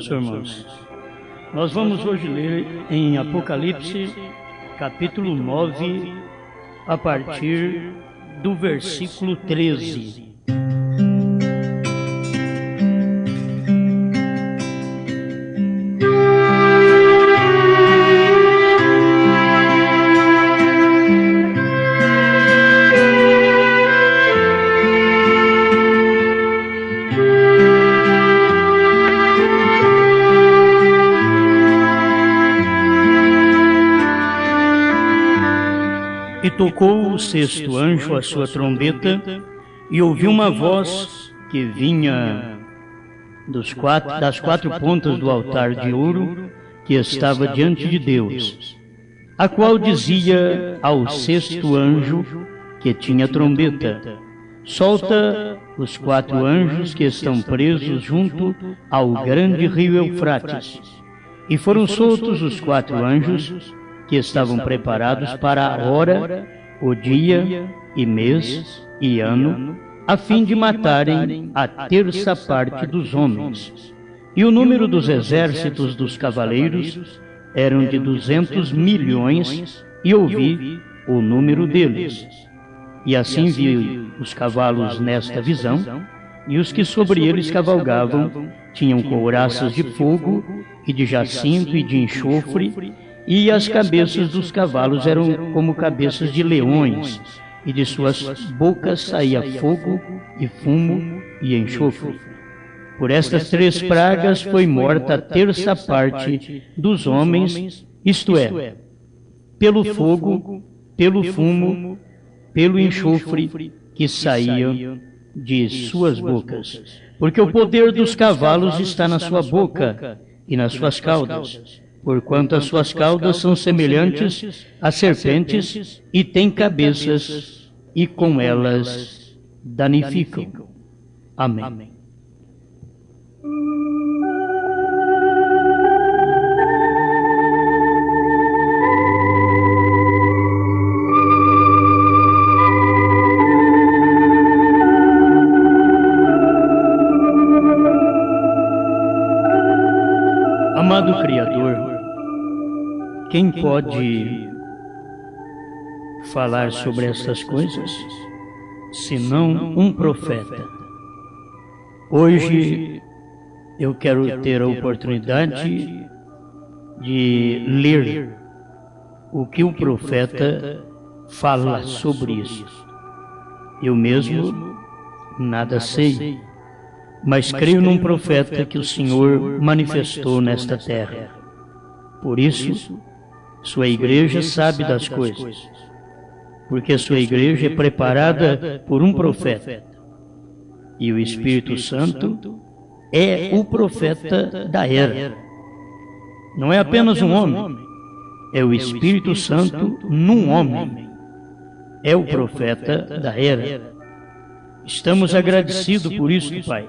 abençoe, irmãos. Nós vamos hoje ler em Apocalipse, capítulo 9, a partir do versículo 13. E tocou o sexto anjo a sua trombeta, e ouvi uma voz que vinha das quatro pontas do altar de ouro que estava diante de Deus, a qual dizia ao sexto anjo que tinha trombeta: solta os 4 anjos que estão presos junto ao grande rio Eufrates. E foram soltos os 4 anjos que estavam preparados para a hora, o dia e mês e ano, a fim de matarem a terça parte dos homens. E o número dos exércitos dos cavaleiros eram de 200 milhões, e ouvi o número deles. E assim vi os cavalos nesta visão, e os que sobre eles cavalgavam tinham couraças de fogo, e de jacinto e de enxofre, e as cabeças dos cavalos eram como cabeças de leões, e de suas bocas saía fogo e fumo e enxofre. Por estas 3 pragas foi morta a terça parte dos homens, isto é, pelo fogo, pelo fumo, pelo enxofre que saía de suas bocas. Porque o poder dos cavalos está na sua boca e nas suas caudas, porquanto as suas caudas são semelhantes a serpentes e têm cabeças, e com elas danificam. Amém. Amado Criador, quem pode falar sobre estas coisas, senão um profeta? Hoje eu quero ter a oportunidade de ler o que o profeta fala sobre isso. Eu mesmo nada sei, mas creio num profeta que o Senhor manifestou nesta terra. Por isso, sua igreja sabe das coisas, porque sua igreja é preparada por um profeta. E o Espírito Santo é o profeta da era. Não é apenas um homem, é o Espírito Santo num homem. É o profeta da era. Estamos agradecidos por isso, Pai,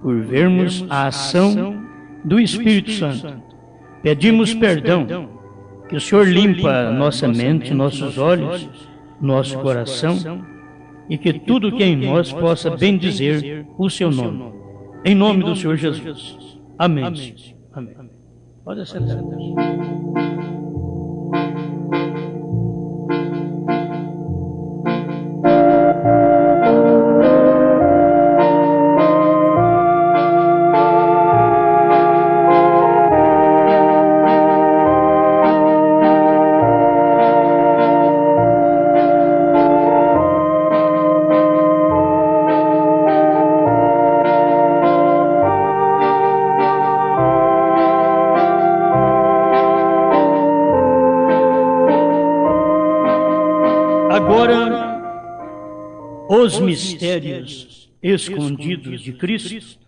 por vermos a ação do Espírito Santo. Pedimos perdão, que o Senhor limpa nossa mente, nossos olhos, nosso coração, e que tudo que é em nós possa bendizer o Seu nome. Em nome do Senhor Jesus. Amém. Amém. Pode sentar. Agora, os mistérios escondidos de Cristo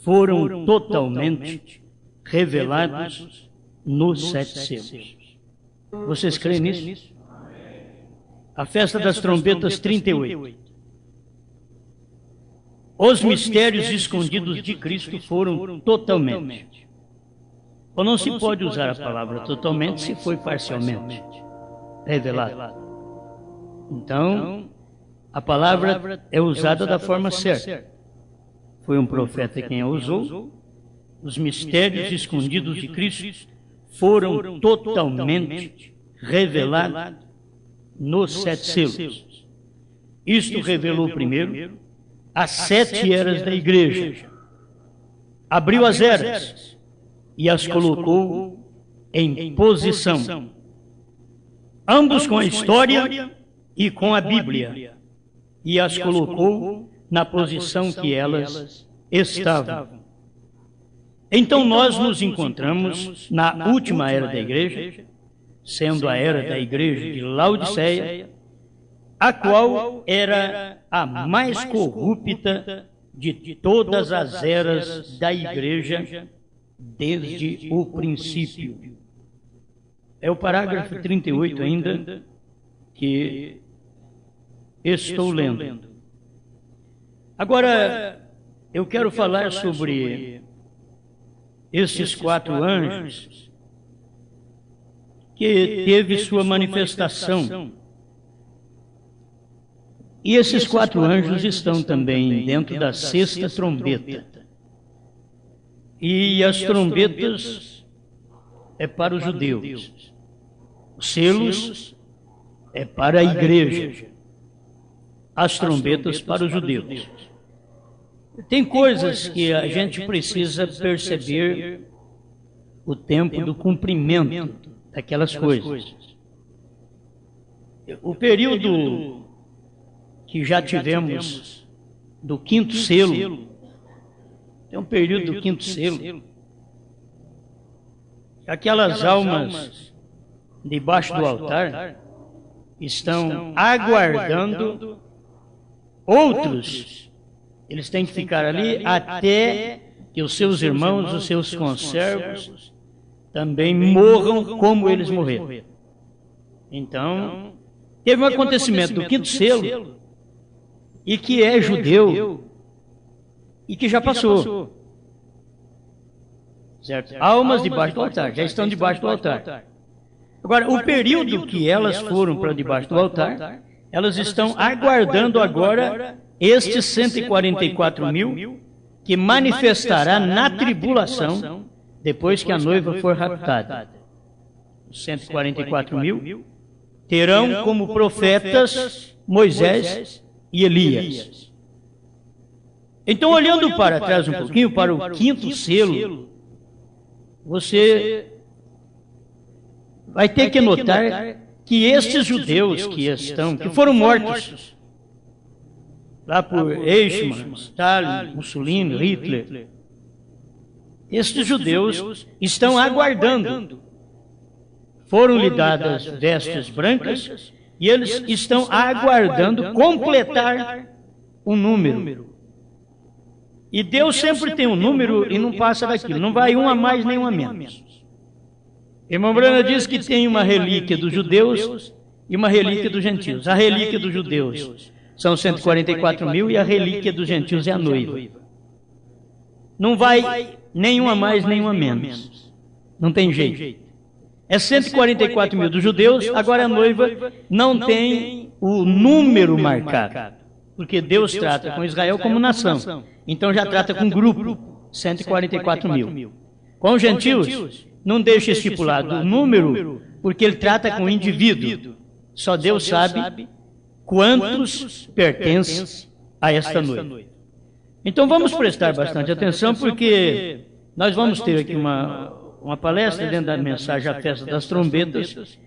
foram totalmente revelados nos 7 selos. Vocês creem nisso? A festa das trombetas 38. Os mistérios escondidos de Cristo foram totalmente. Ou não se pode usar a palavra totalmente se foi parcialmente revelado. Então, a palavra é usada da forma certa. Foi um profeta quem a usou, os mistérios escondidos de Cristo foram totalmente revelados nos 7 selos. Isto revelou primeiro as 7 eras da igreja, abriu as eras e as colocou em posição, ambos com a história e com a Bíblia, e as colocou na posição que elas estavam. Então nós nos encontramos na última era da igreja, sendo a era da igreja de Laodiceia, a qual era a mais corrupta de todas as eras da igreja desde o princípio. É o parágrafo 38 ainda que estou lendo. Agora, eu quero falar sobre esses 4 anjos que teve sua manifestação. E esses 4 anjos estão também dentro da 6ª trombeta. E as trombetas é para os judeus. Os selos é para a igreja. As trombetas para os judeus. Tem coisas que a gente precisa perceber o tempo do cumprimento daquelas coisas. O período que já tivemos do 5º selo, tem um período do 5º selo, aquelas almas debaixo do altar estão aguardando outros. Eles têm que ficar ali até que os seus irmãos, os seus conservos, também morram como eles morreram. Então, teve um acontecimento do 5º selo, e que é judeu, e que já passou. Certo? Almas debaixo do altar, já estão debaixo do altar. Agora, o período que elas foram para debaixo do altar, elas estão aguardando agora estes 144 mil que manifestará na tribulação depois que a noiva for raptada. Os 144 mil terão como profetas Moisés e Elias. Então, olhando para trás um pouquinho, para o 5º selo, você vai ter que notar que estes judeus que foram mortos lá por Eichmann, Stalin, Mussolini, Hitler, estes judeus estão aguardando. Foram-lhe dadas vestes brancas e eles estão aguardando completar um número. E Deus sempre tem um número e não passa daquilo, não vai um a mais nem um a menos. Irmão Brana diz que tem uma relíquia dos judeus e uma relíquia dos gentios. A relíquia dos judeus são 144 mil e a relíquia dos gentios é a noiva. Não vai nenhum a mais, nenhum a menos. Não tem jeito. É 144 mil dos judeus, agora a noiva não tem o número marcado. Porque Deus trata com Israel como nação. Então já trata com grupo, 144 mil. Com os gentios, não deixa estipulado o número, porque ele trata com o indivíduo. Só Deus sabe quantos pertencem a esta noiva. Então vamos prestar bastante atenção, porque nós vamos ter aqui uma palestra dentro da mensagem A Festa das Trombetas,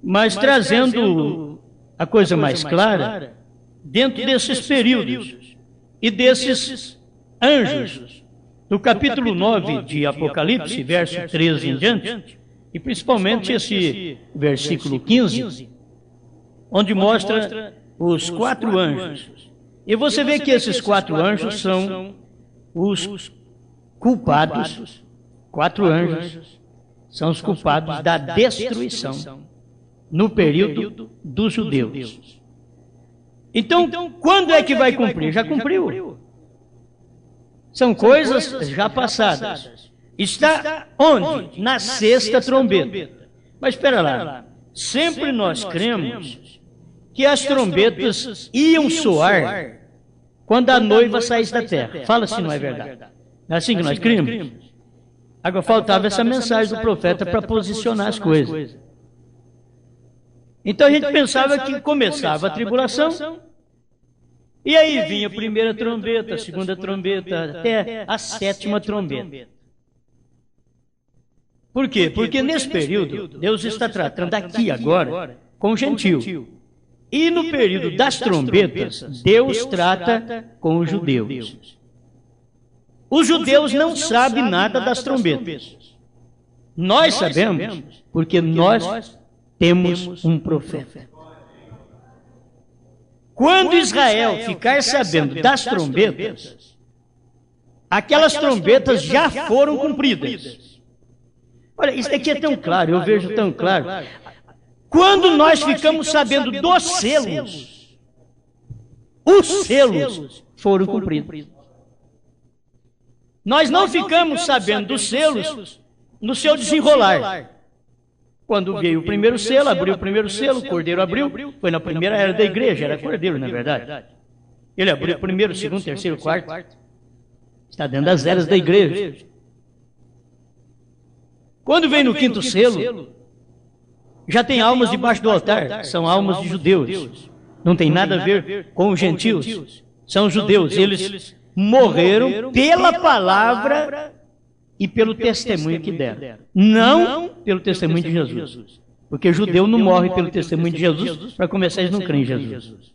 mas trazendo a coisa mais clara dentro desses períodos e desses anjos. No capítulo 9 de Apocalipse, verso 13 em diante, e principalmente esse versículo 15, onde mostra os 4 anjos. E você vê que esses 4 anjos são os culpados, 4 anjos são os culpados da destruição no período dos judeus. Então, quando é que vai cumprir? Já cumpriu. São coisas já passadas. Está onde? Na 6ª trombeta. Mas espera lá. Sempre nós cremos que as trombetas iam soar quando a noiva saísse da terra. Fala se não é verdade. Não é assim que nós cremos? Agora faltava essa mensagem do profeta para posicionar as coisas. Então a gente pensava que começava a tribulação, e aí vinha a primeira trombeta, a segunda trombeta, até a sétima trombeta. Por quê? Porque nesse período, Deus está tratando aqui agora com o gentio. E no período das trombetas, Deus trata com os judeus. Os judeus não sabem nada das trombetas. Nós sabemos porque nós temos um profeta. Quando Israel ficar sabendo das trombetas, aquelas trombetas já foram cumpridas. Olha, isso aqui é tão claro, eu vejo tão claro. Quando nós ficamos sabendo dos selos, os selos foram cumpridos. Nós não ficamos sabendo dos selos no seu desenrolar. Quando veio o primeiro selo, abriu o primeiro selo, o cordeiro abriu, foi na primeira era da igreja, era cordeiro, na verdade. Ele abriu o primeiro, segundo, terceiro, quarto. Está dentro das eras da igreja. Quando vem no quinto selo, já tem almas debaixo do altar, são almas de judeus. Não tem nada a ver com os gentios. São judeus, eles morreram pela palavra e pelo testemunho que deram. Não pelo testemunho de Jesus. Porque judeu não morre pelo testemunho de Jesus, para começar eles não creem em Jesus.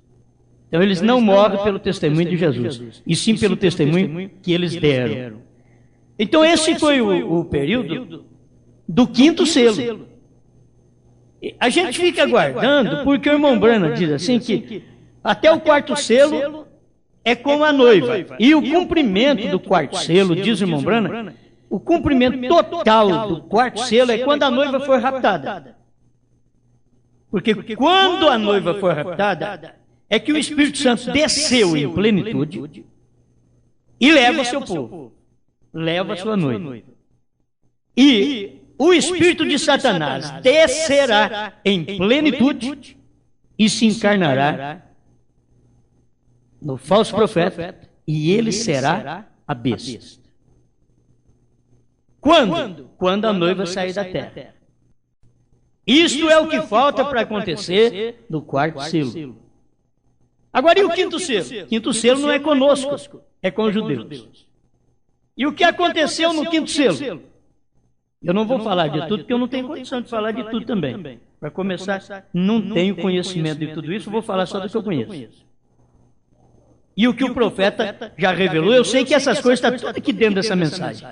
Então eles não morrem pelo testemunho de Jesus, e sim pelo testemunho que eles deram. Então esse foi o período do quinto selo. A gente fica aguardando, porque o irmão Branham diz assim que até o quarto selo é como a noiva. E o cumprimento do quarto selo, diz o irmão Branham, o cumprimento total do quarto selo é quando a noiva for raptada. Porque quando a noiva for raptada, é que o Espírito Santo desceu em plenitude e leva o seu povo, leva a sua noiva. E o espírito de Satanás descerá em plenitude e se encarnará no falso profeta, e ele será a besta. Quando? Quando a noiva sair da terra. Isto é o que falta para acontecer no quarto selo. Agora, e o quinto selo? Quinto selo não é conosco, é com os judeus. E o que aconteceu no quinto selo? Eu não vou falar de tudo, porque eu não tenho condição de falar de tudo também. Para começar, não tenho conhecimento de tudo isso, vou falar só do que eu conheço. E o que o profeta já revelou, eu sei que essas coisas estão tudo aqui dentro dessa mensagem.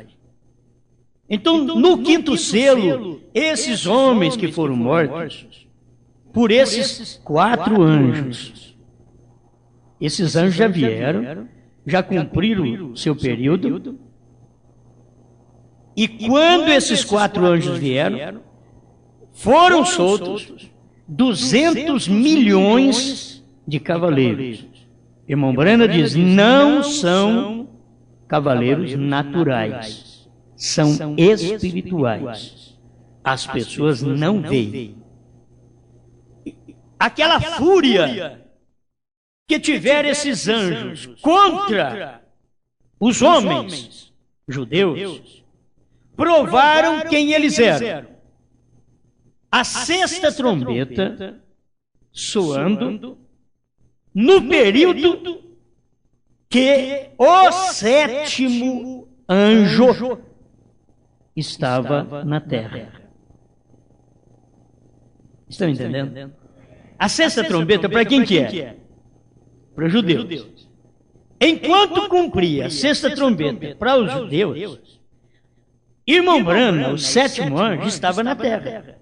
Então, no quinto selo, esses homens que foram mortos por esses 4 anjos, esses anjos já vieram, já cumpriram seu período. E quando esses 4 anjos vieram, foram soltos 200 milhões de cavaleiros. Irmão Branham diz, não são cavaleiros naturais, são espirituais. As pessoas não veem. Aquela fúria que tiveram esses anjos contra os homens judeus, provaram quem eles eram. A sexta trombeta soando no período que o sétimo anjo estava na terra. Estão entendendo? A sexta trombeta, para quem que é? Para os judeus. Enquanto cumpria a sexta trombeta para os judeus, irmão Branham, o sétimo anjo, estava na terra.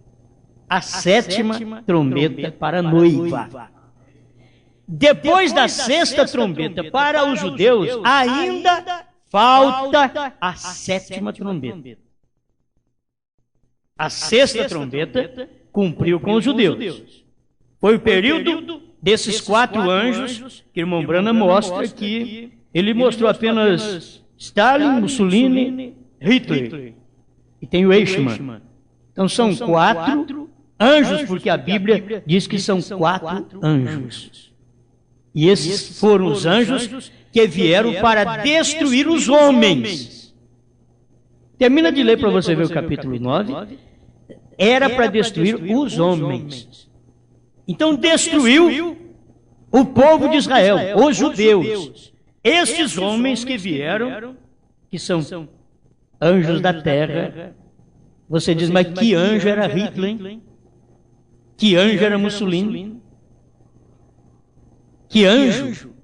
A sétima trombeta para a noiva. Depois da sexta trombeta para os judeus, ainda falta a sétima trombeta. A sexta trombeta cumpriu com os judeus. Foi o período desses 4 anjos que o irmão Branham mostra que ele mostrou apenas Stalin, Mussolini, Hitler. E tem o Eichmann. Então são 4 anjos, porque a Bíblia diz que são 4 anjos. E esses foram os anjos que vieram para destruir os homens. Termina de ler para você ver o capítulo 9. Era para destruir os homens. Então destruiu o povo de Israel, os judeus. Estes homens que vieram, que são anjos da terra. Você diz, mas que anjo era Hitler? Que anjo era Mussolini? Que anjo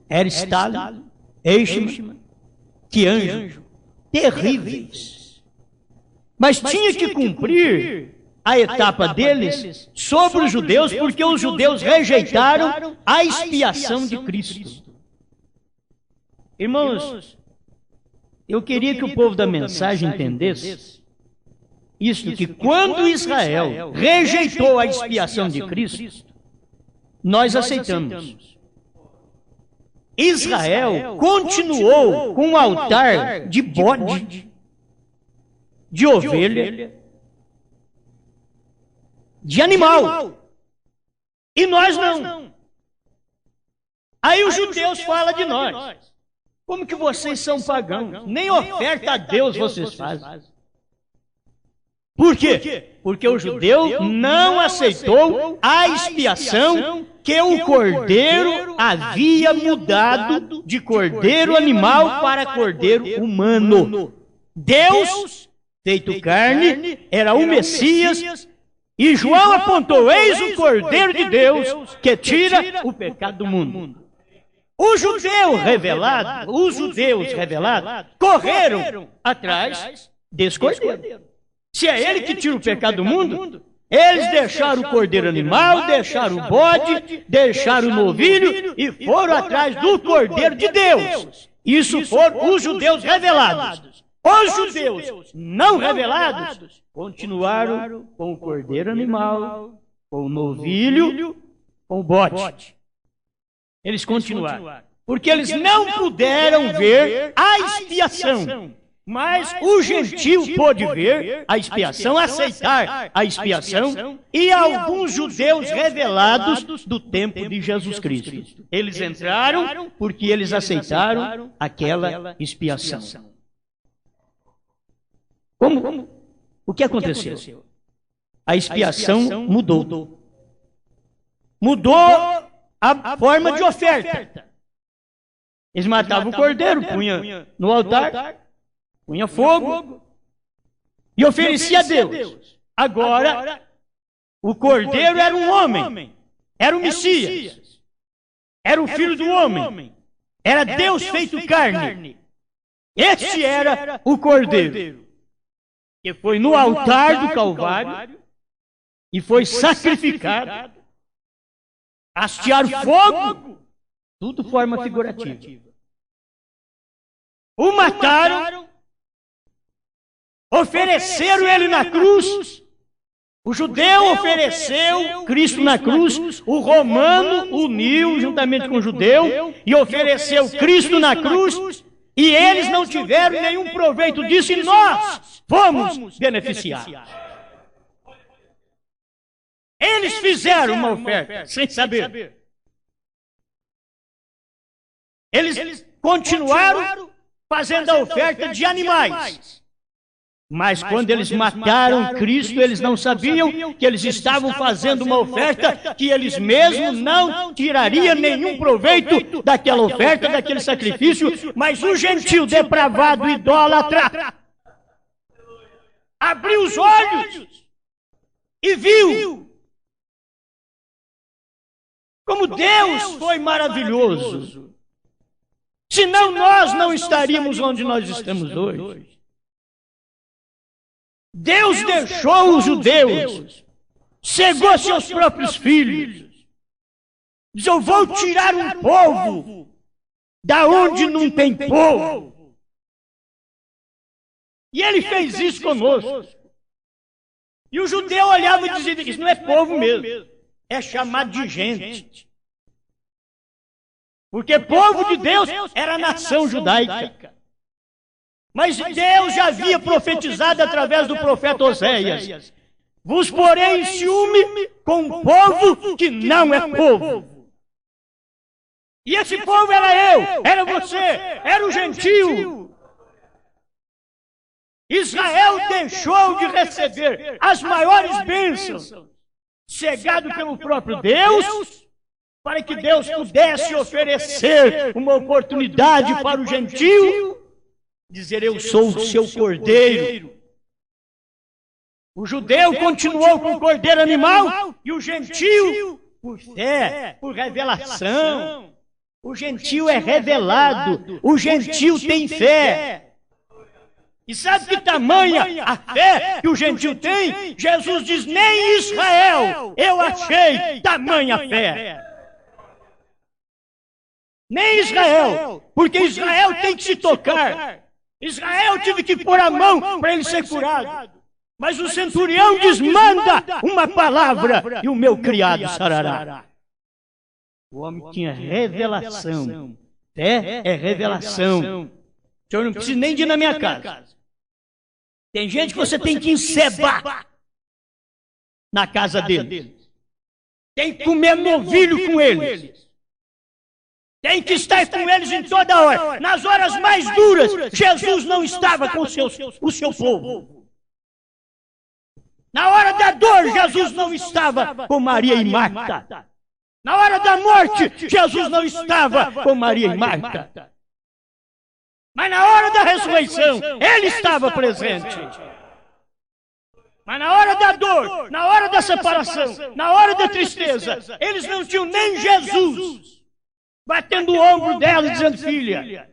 era Stalin? Eichmann? Que anjo? Terríveis. Mas tinha que cumprir a etapa deles sobre os judeus, porque os judeus rejeitaram a expiação de Cristo. Irmãos, eu queria que o povo da mensagem entendesse isto, que quando Israel rejeitou a expiação de Cristo, nós aceitamos. Israel continuou com um altar de bode, de ovelha, de animal. E nós não. Aí os judeus falam de nós. Como que vocês são pagãos? Nem oferta a Deus vocês fazem. Por quê? Porque o judeu não aceitou a expiação que o cordeiro havia mudado de cordeiro animal para cordeiro humano. Deus, feito carne, era o Messias, e João apontou: eis o cordeiro de Deus que tira o pecado do mundo. Os judeus revelados correram atrás desse cordeiro. Se é ele que tira o pecado do mundo, eles deixaram o cordeiro animal, deixaram o bode, deixaram o novilho e foram atrás do cordeiro de Deus. Isso foram os judeus revelados. Os judeus não revelados continuaram com o cordeiro animal, com o novilho, com o bode. Eles continuaram, porque eles não puderam ver a expiação. Mas o gentio pôde ver a expiação, aceitar a expiação, e alguns judeus revelados do tempo de Jesus Cristo. Eles entraram porque eles aceitaram aquela expiação. Como? O que aconteceu? A expiação mudou. Mudou a forma de oferta. Eles matavam o cordeiro, punha no altar, punha fogo e oferecia a Deus. Agora, o cordeiro era um homem, era o Messias, era o filho do homem, era Deus feito carne. Este era o cordeiro, que foi no altar do Calvário e foi sacrificado, hastear fogo, tudo forma figurativa. O mataram, ofereceram ele na cruz. O judeu ofereceu Cristo na cruz, o romano uniu juntamente com o judeu e ofereceu Cristo na cruz, e eles não tiveram nenhum proveito disso, e nós fomos beneficiados. Eles fizeram uma oferta sem saber. Eles continuaram fazendo a oferta de animais. Mas quando eles mataram Cristo, eles não sabiam que eles estavam fazendo uma oferta que eles mesmos não tirariam nenhum proveito daquela oferta, daquele sacrifício, mas o gentio depravado, idólatra, abriu os olhos e viu como Deus foi maravilhoso. Senão nós não estaríamos onde nós estamos hoje. Deus deixou os judeus, cegou seus próprios filhos. Diz: eu vou tirar um povo da onde não tem povo. E ele fez isso conosco. E o judeu olhava e dizia: isso não é povo mesmo, é chamado de gente. Porque povo de Deus era a nação judaica. Mas Deus já havia profetizado através do profeta Oséias: vos porei em ciúme com um povo que não é povo. E esse povo era eu, era você, era o gentio. Israel deixou de receber as maiores bênçãos, cegado pelo próprio Deus, para que Deus pudesse oferecer uma oportunidade para o gentio, dizer: eu sou o seu cordeiro. O judeu continuou com o cordeiro animal e o gentio, por fé, por revelação. O gentio é revelado, o gentio tem fé. E sabe que tamanha a fé que o gentio tem? Jesus diz: nem Israel eu achei tamanha fé. Nem Israel, porque Israel tem que se tocar. Israel tive que pôr a mão para ele ser curado. Mas o centurião diz: manda uma palavra e o meu criado sarará. O homem tinha revelação. Fé é revelação. O senhor não precisa nem de ir na minha casa. Tem gente que você tem que encebar na casa deles. Tem que comer novilho com eles. Tem que estar com eles em toda hora. Nas horas mais duras, Jesus não estava com o seu povo. Na hora da dor, Jesus não estava com Maria e Marta. Na hora da morte, Jesus não estava com Maria e Marta. Mas na hora da ressurreição, ele estava presente. Mas na hora da dor, na hora da separação, na hora da tristeza, eles não tinham nem Jesus batendo o ombro dela e dizendo: filha,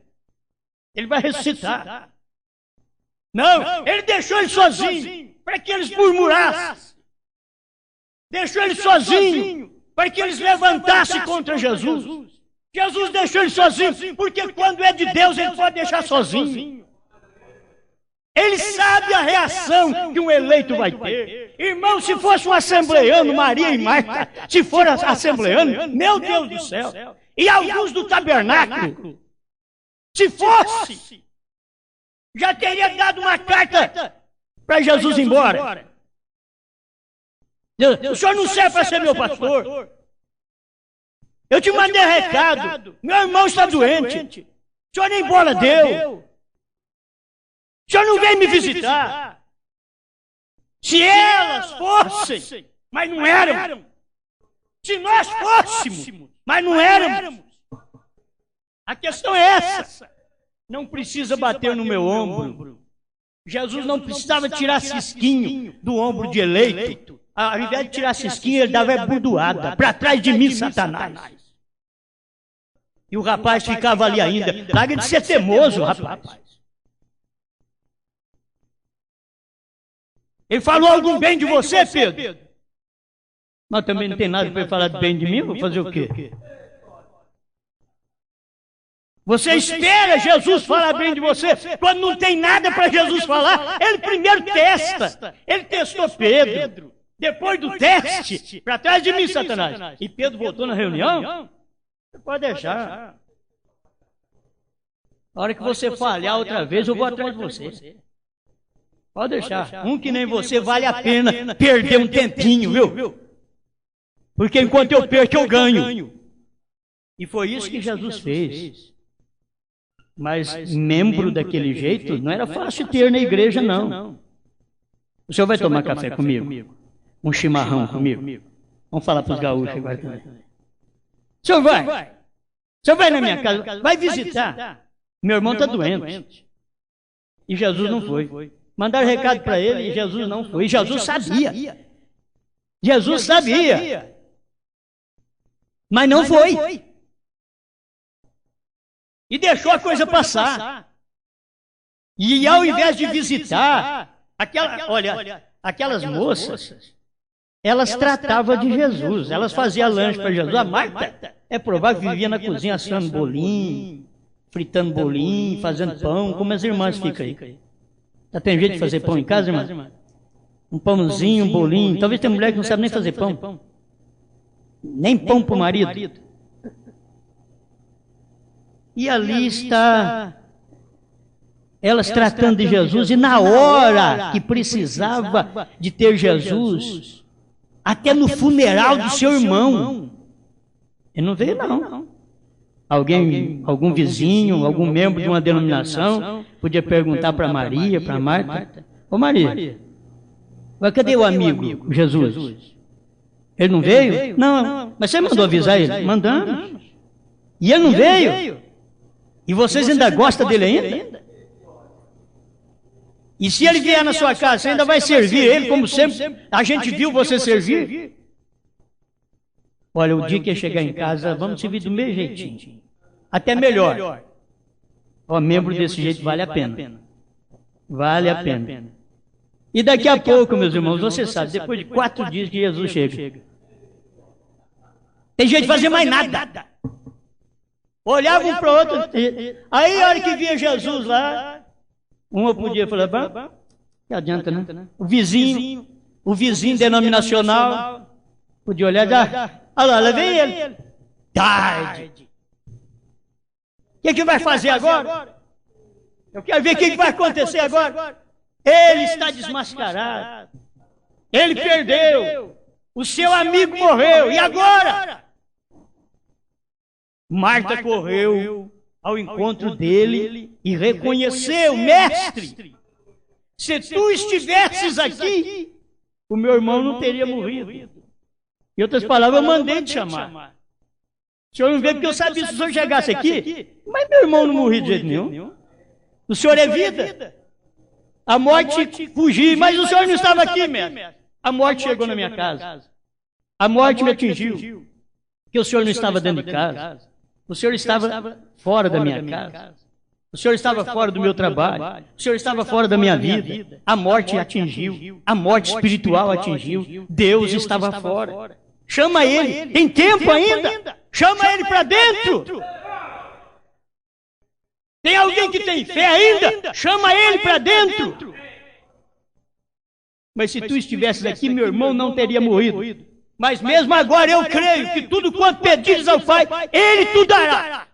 ele vai ressuscitar. Não, ele deixou ele sozinho para que eles murmurassem. Deixou ele sozinho para que eles levantassem contra Jesus. Jesus deixou ele sozinho, porque quando é de Deus, ele pode deixar sozinho. Ele sabe a reação que um eleito vai ter. Irmão, se fosse um assembleano, Maria e Marta, se for assembleano, meu Deus do céu, e alguns do tabernáculo, se fosse, já teria dado uma carta para Jesus ir embora. O senhor não serve para ser meu pastor. Eu te mandei recado. Meu irmão está doente. O senhor nem bola deu. O senhor não veio me visitar. Se elas fossem, mas não eram. Se nós fôssemos, mas não éramos. A questão é essa. Não precisa bater no meu ombro. Jesus não precisava tirar cisquinho do ombro de eleito. Ao invés de tirar cisquinho, ele dava burdoada. Para trás de mim, Satanás. E o rapaz ficava ali ainda. Larga de ser teimoso, rapaz. Ele falou algum bem de você, Pedro? Mas também não tem nada para ele falar bem de mim. Vou fazer o quê? Você espera Jesus falar bem de você. Quando não tem nada para Jesus falar, ele primeiro testa. Ele testou Pedro. Depois do teste, para trás de mim, Satanás. E Pedro voltou na reunião? Você pode deixar. Na hora que você falhar outra vez, eu vou atrás de você. Pode deixar. Um que nem você vale a pena perder um tempinho, viu? Porque enquanto eu perco, eu ganho. E foi isso que Jesus fez. Mas membro daquele jeito não era fácil ter na igreja, não. O senhor vai tomar café comigo? Um chimarrão comigo? Vamos falar para os gaúchos agora também. O senhor vai? O senhor vai na minha casa? Vai visitar? Meu irmão está doente. E Jesus não foi. Mandaram recado para ele e Jesus não foi. E Jesus sabia. Jesus sabia. Mas não foi. E deixou a coisa passar. E ao invés de visitar, aquelas moças, elas tratavam de Jesus. Elas faziam lanche para Jesus. A Marta, é provável que vivia na cozinha assando bolinho, fritando bolinho, fazendo pão, como as irmãs ficam aí. Já tem jeito de fazer pão em casa, irmã? Um pãozinho, um bolinho. Talvez tenha mulher que não sabe nem fazer pão. Nem pão para o marido. E ali está elas tratando de Jesus, e na hora que precisava de ter Jesus, até no funeral do seu irmão, ele não veio, não. Algum vizinho, algum membro de uma denominação, Podia perguntar para Maria, para Marta. Ô Maria, mas cadê o amigo Jesus? Ele não veio? Não, mas você mandou avisar ele? Mandamos. E ele não veio? E vocês ainda gostam dele ainda? E se ele vier na sua casa, você ainda vai servir ele como sempre a gente viu você servir? Olha, o dia que eu chegar em casa, vamos servir do meu jeitinho. Até melhor. Ó, membro desse jeito vale a pena. Vale a pena. E daqui a pouco, meus irmãos, você sabe, depois de 4 dias que Jesus chega. Tem jeito de fazer mais nada. Olhava um para o outro. Aí, a hora que via Jesus lá, uma podia falar, bom, que adianta, né? O vizinho denominacional, podia olhar, olha lá vem ele. Tarde. O que vai fazer agora? Eu quero ver o que vai acontecer agora. Ele está desmascarado. Ele perdeu. O seu amigo morreu. E agora? Marta correu ao encontro dele e reconheceu, mestre, se tu estivesses aqui, o meu irmão não teria morrido. Em outras palavras, eu mandei te chamar. O senhor não veio porque eu sabia se o senhor chegasse aqui, mas meu irmão não morria de jeito nenhum. O senhor é vida. A morte fugiu, mas o senhor não estava aqui, mestre. A morte chegou na minha casa. A morte me atingiu. Porque o senhor não estava dentro de casa. O senhor estava fora da minha casa. O senhor estava fora do meu trabalho. O senhor estava fora da minha vida. A morte atingiu. A morte espiritual atingiu. Deus estava fora. Chama ele. Tem tempo ainda. Chama ele para dentro. Tem alguém que tem fé ainda? Chama ele para dentro. Mas se tu estivesses aqui, meu irmão não teria morrido. Mas mesmo agora eu creio que tudo quanto pedires ao Pai, Ele te dará.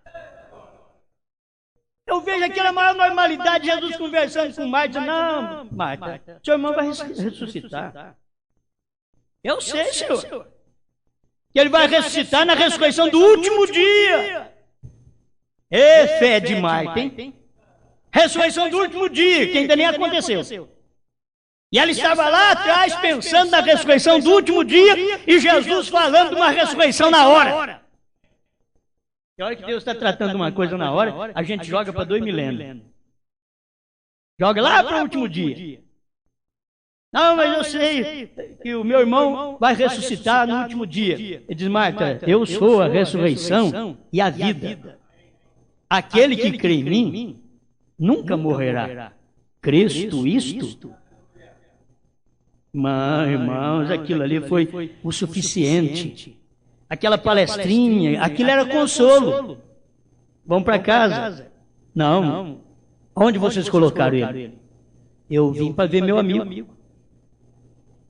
Eu vejo aquela maior normalidade, Jesus conversando com Marta. Não, Marta, seu irmão vai ressuscitar. Eu sei, Senhor. Que ele vai ressuscitar na ressurreição do último dia. Fé de Marta, hein? Ressurreição do último dia, que ainda nem aconteceu. E ela estava lá atrás pensando na ressurreição do último dia e Jesus falando de uma ressurreição na hora. E a hora que Deus está tratando uma coisa na hora, a gente joga para 2 milênios. Joga lá para o último dia. Não, mas eu sei que o meu irmão vai ressuscitar no último dia. Ele diz, Marta, eu sou a ressurreição e a vida. Aquele que crê em mim nunca morrerá. Crês tu isto? Irmãos, aquilo ali foi o suficiente. Aquela palestrinha, aquilo era consolo. Vamos para casa. Não. Onde vocês colocaram ele? Eu vim para ver meu amigo.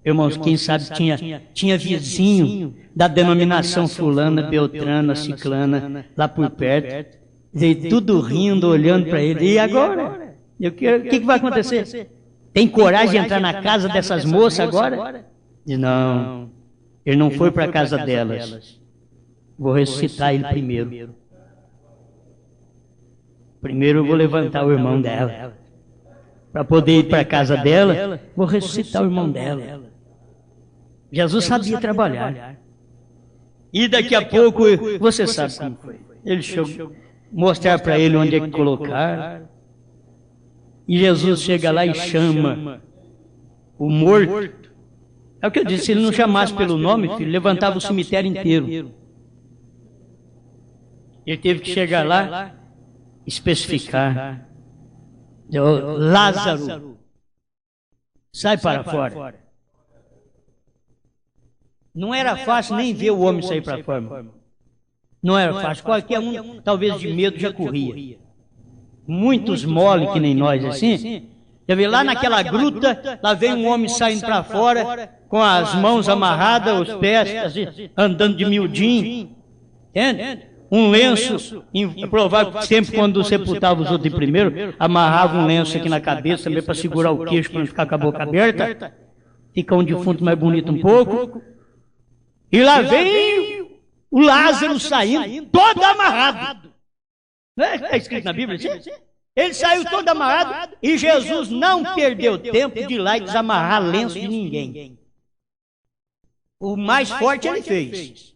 Irmãos, quem sabe tinha vizinho da denominação fulana, beltrana, ciclana, lá por perto. Veio tudo rindo, olhando para ele. E agora? O que vai acontecer? Tem coragem de entrar na casa dessas moças agora? Diz, não, ele não foi para a casa delas. Vou ressuscitar ele primeiro. Primeiro eu vou levantar o irmão dela. Para poder ir para a casa dela, vou ressuscitar o irmão dela. Jesus sabia trabalhar. E daqui a pouco, você sabe como foi. Ele chegou, mostrar para ele onde é que colocar. E Jesus chega lá e chama o morto. É o que eu disse, se ele não chamasse pelo nome, filho, levantava o cemitério inteiro. Ele teve que chegar lá, especificar. Lázaro, sai para fora. Não era fácil nem ver o homem sair para fora. Não era fácil. Qualquer um, talvez de medo, já corria. Muitos mole que nem nós, assim. Quer ver, lá naquela gruta, lá vem um homem saindo para fora, com as mãos amarradas, os pés, assim, andando de miudinho. Entende? Um lenço, é provável que sempre quando sepultava os outros de primeiro, amarrava um lenço aqui na cabeça também para segurar o queixo, para não ficar com a boca aberta. Fica um defunto mais bonito um pouco. E lá vem o Lázaro saindo, todo amarrado. Não é? Está escrito na Bíblia? Ele saiu todo amarrado e Jesus não perdeu tempo de ir lá e desamarrar lenço de ninguém. O mais forte ele fez.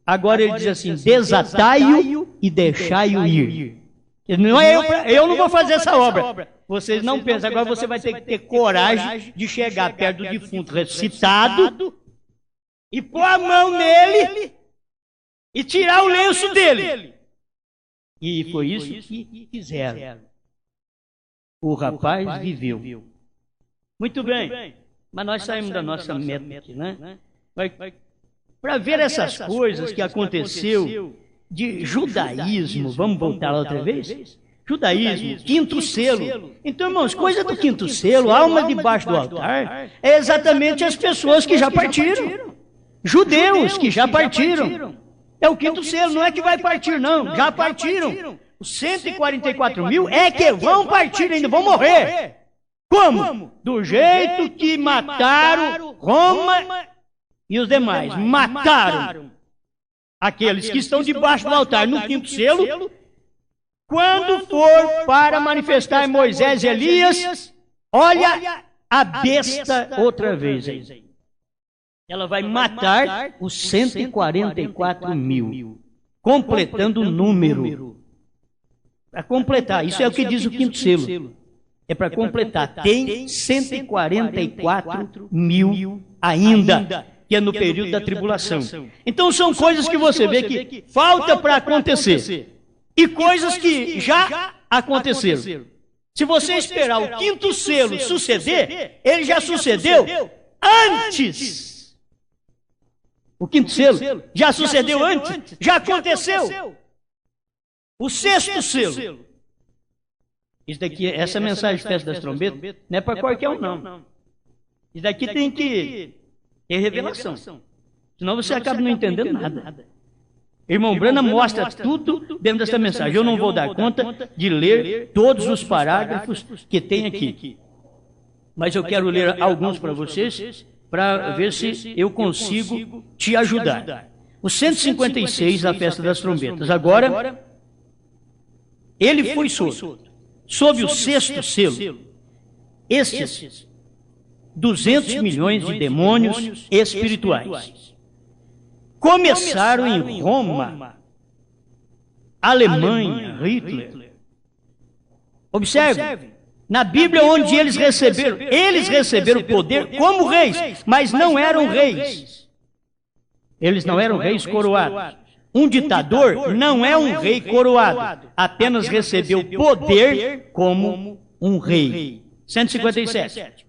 Agora ele diz assim, desatai-o e deixai-o ir. Não é eu não vou fazer essa obra. Vocês não pensam, agora você vai ter que ter coragem de chegar perto do defunto ressuscitado e pôr a mão nele e tirar o lenço dele. E foi isso que fizeram. O rapaz viveu. Muito bem, mas nós saímos da nossa meta aqui, né? Para ver essas coisas que aconteceu de judaísmo, vamos voltar lá outra vez? Judaísmo, quinto selo. Então, irmãos, coisa do quinto selo, alma debaixo do altar, é exatamente as pessoas que já partiram. Judeus que já partiram. É o quinto selo, não é que vai partir, não. Já partiram. Os 144 mil é que vão partir ainda, vão morrer. Como? Do jeito que mataram Roma e os demais. Mataram aqueles que estão debaixo do altar no quinto selo. Quando for para manifestar Moisés e Elias, olha a besta outra vez aí. Ela vai matar os 144 mil, completando o número. Para completar, isso é o que diz o quinto selo. É para completar. Tem 144 mil ainda, que é no período da tribulação. Então são coisas que você vê que falta para acontecer. E coisas que já aconteceram. Se você esperar o quinto selo suceder, ele já sucedeu antes. O quinto selo já sucedeu antes, já aconteceu. O sexto selo. Isso daqui, essa mensagem de festa das trombetas, não é para qualquer um, não. Isso daqui tem que ter revelação. Senão você acaba não entendendo nada. Irmão Branham mostra tudo dentro dessa mensagem. Eu não vou dar conta de ler todos os parágrafos que tem aqui. Mas eu quero ler alguns para vocês, para ver se eu consigo te ajudar. O 156 da festa das trombetas. Agora, ele foi solto. Sob o sexto selo, estes 200 milhões de demônios espirituais começaram em Roma, Alemanha, Hitler. Observe, na Bíblia onde eles receberam poder como reis, mas não eram reis. Eles não eram reis coroados. Um ditador não é um rei coroado, apenas recebeu poder como um rei. 157.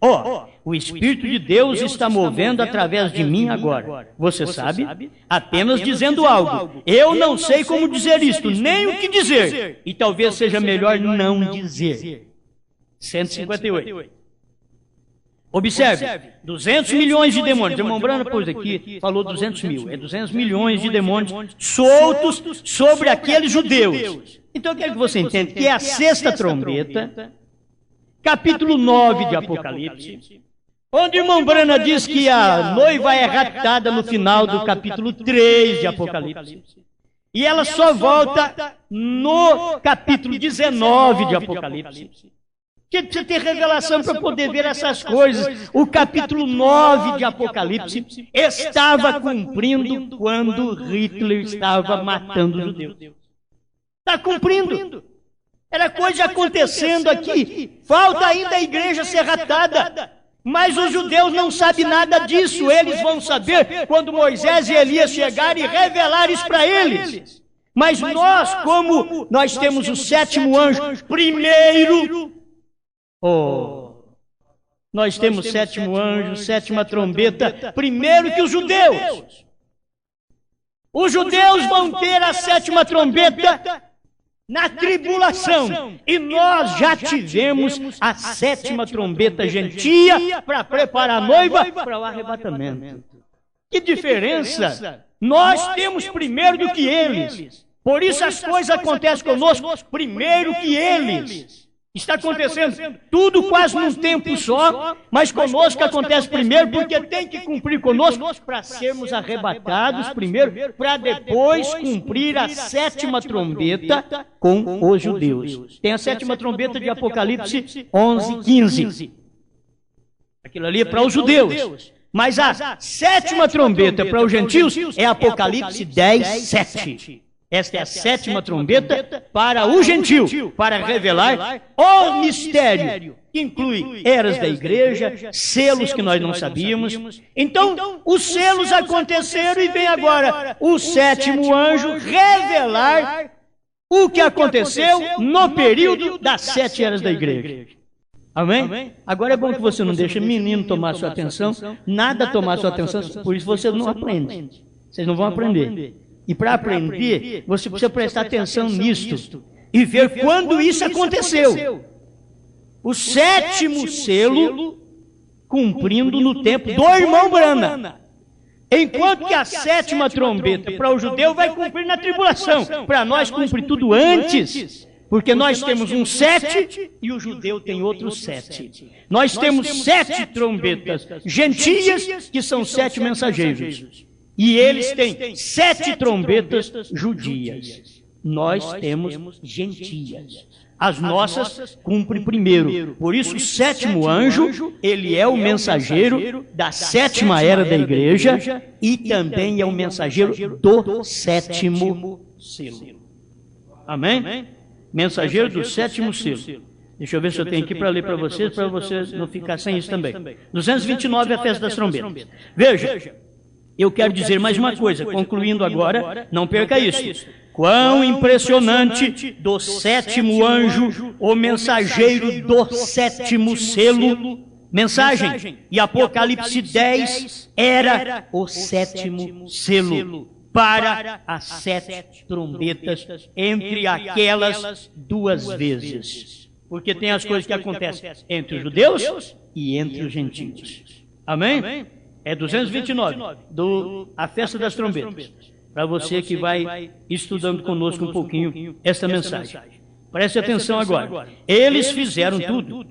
O Espírito de Deus está movendo através de mim agora. Você sabe? Apenas dizendo algo. Eu não sei como dizer isto, nem o que dizer. E talvez seja melhor não dizer. 158. Observe, 200 milhões de demônios. O irmão Branham pôs aqui, falou 200 mil. É 200 milhões de demônios soltos sobre aqueles judeus. Então eu quero que você entenda que é a sexta trombeta, capítulo 9 de Apocalipse, onde o irmão Branham diz que a noiva é raptada no final do capítulo 3 de Apocalipse. E ela só volta no capítulo 19 de Apocalipse. Que precisa ter revelação para poder ver essas coisas. O capítulo 9 de Apocalipse estava cumprindo quando Hitler estava matando os judeus. Está cumprindo. Era coisa acontecendo aqui. Falta ainda a igreja ser raptada. Mas os judeus não sabem nada disso. Eles vão saber quando Moisés e Elias chegarem e revelar isso para eles. Mas nós, como nós temos o sétimo anjo primeiro... nós temos sétimo anjo, sétima trombeta, primeiro que os judeus. Os judeus vão ter a sétima trombeta na tribulação. E nós já tivemos a sétima trombeta gentia para preparar a noiva para o arrebatamento. Que diferença! Nós temos primeiro do que eles. Por isso as coisas acontecem conosco primeiro que eles. Está acontecendo tudo quase num tempo só, mas conosco acontece primeiro, porque tem que cumprir conosco para sermos arrebatados primeiro, para depois cumprir a sétima trombeta com os judeus. Tem a sétima trombeta de Apocalipse 11:15. Aquilo ali é para os judeus. Mas a sétima trombeta para os gentios é Apocalipse 10:7. Esta é a sétima trombeta para o gentil, para revelar o mistério, que inclui eras da igreja, selos que nós não sabíamos. Então, os selos aconteceram e vem agora o sétimo anjo revelar o que aconteceu no período das 7 eras da igreja. Amém? Agora é bom que você não deixe menino tomar sua atenção, nada tomar sua atenção, por isso você não aprende. Vocês não vão aprender. E para aprender, você precisa prestar atenção nisto e ver quando isso aconteceu. O sétimo selo cumprindo no tempo do irmão Brana. Enquanto que a sétima trombeta para o judeu vai cumprir na tribulação. Para nós cumpre tudo antes. Porque nós temos um 7 e o judeu tem outro 7. Nós temos 7 trombetas gentias, que são 7 mensageiros. E eles têm 7 trombetas judias. Nós temos gentias. As nossas cumprem primeiro. Por isso o sétimo anjo, ele é o mensageiro da 7ª era da igreja e também é o mensageiro do 7º selo. Amém? Mensageiro do 7º selo. Deixa eu ver se eu tenho aqui para ler para vocês não ficar sem isso também. 229 é a festa das trombetas. Veja. Eu quero dizer mais uma coisa, concluindo agora, não perca isso. Quão impressionante do 7º anjo, o mensageiro do 7º selo, mensagem. E Apocalipse 10 era o 7º selo para as 7 trombetas entre aquelas 2 vezes. Porque tem as coisas que acontecem entre os judeus e entre os gentios. Amém? É 229, a festa das trombetas. Para você que vai estudando conosco um pouquinho esta mensagem. Preste atenção agora. Eles fizeram tudo.